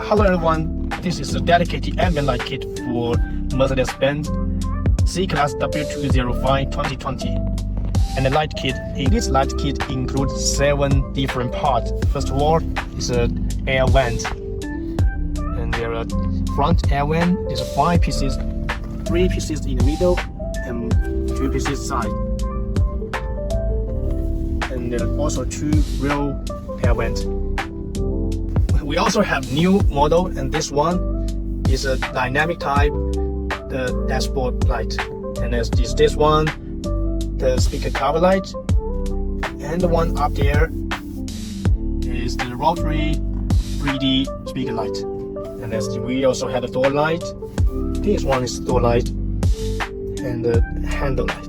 Hello everyone, this is a dedicated ambient light kit for Mercedes-Benz C-Class W205 2020. And the light kit, this light kit includes 7 different parts. First of all, is an air vent. And there are front air vent, there's 5 pieces, 3 pieces in the middle and 2 pieces side. And there are also 2 rear air vents. We also have new model, and this one is a dynamic type, the dashboard light. And there's this one, the speaker cover light, and the one up there is the rotary 3D speaker light. And we also have the door light. This one is the door light and the handle light.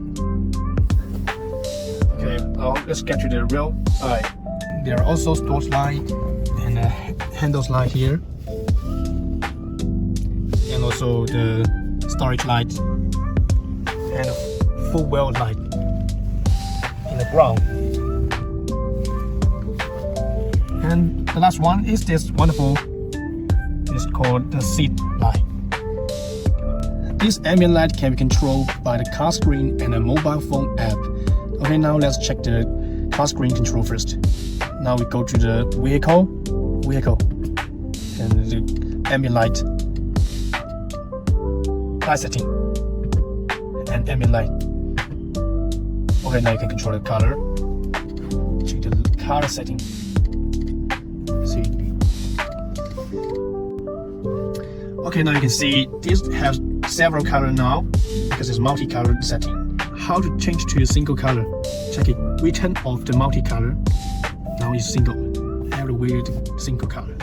Okay, now let's get to the real side. There are also door light and handles light here, and also the storage light and a full wheel light in the ground. And the last one is this wonderful, it's called the seat light. This ambient light can be controlled by the car screen and a mobile phone app. Okay, now let's check the car screen control first. Now we go to the vehicle and the ambient light setting and ambient light. Okay, now you can control the color. Check the color setting. See. Okay, now you can see this has several colors now because it's multi-colored setting. How to change to a single color? Check it. We turn off the multi-color. Now it's single. Everywhere single color.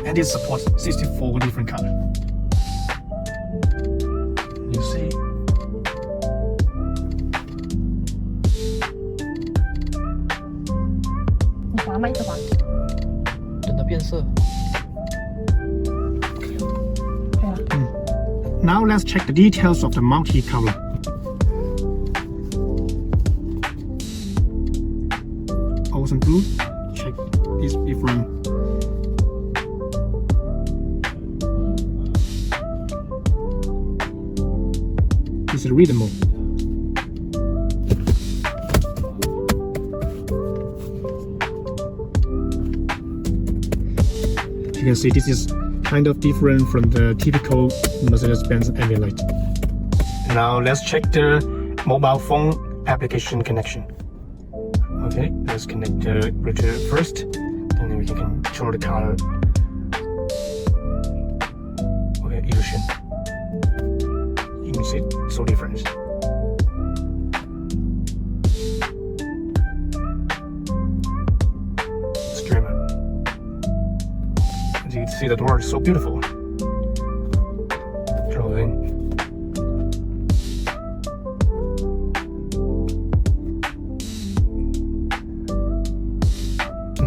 And it supports 64 different colors. You see? Now let's check the details of the multi-color. Awesome blue. Check this different. This is rhythm mode. You can see this is kind of different from the typical Mercedes-Benz ambient light. Now let's check the mobile phone application connection. Okay, let's connect the router first, and then we can control the color. Okay, illusion. You can see it's so different. Streamer. As you can see, the door is so beautiful. Closing.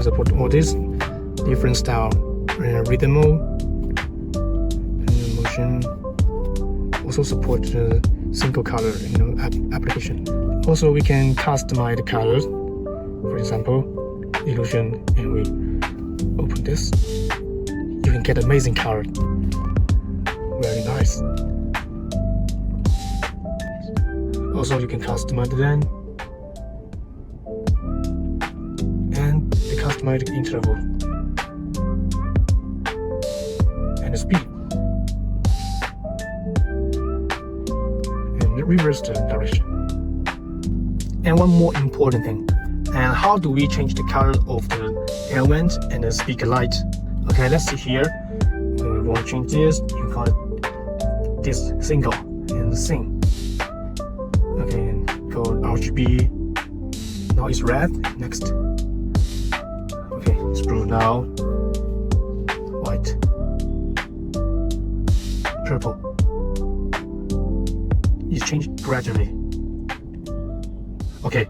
Support all this different style, rhythm mode and motion. Also support the single color, application. Also, we can customize the colors. For example, illusion, and we open this. You can get amazing color. Very nice. Also, you can customize the length and the customized interval and the speed, and reverse the direction. And one more important thing, and how do we change the color of the air vent and the speaker light? Okay, let's see here. When we want to change this, you call it this single and sing. Okay, and go RGB. Now it's red. Next. Okay, it's blue now. White. Purple. You change gradually. Okay.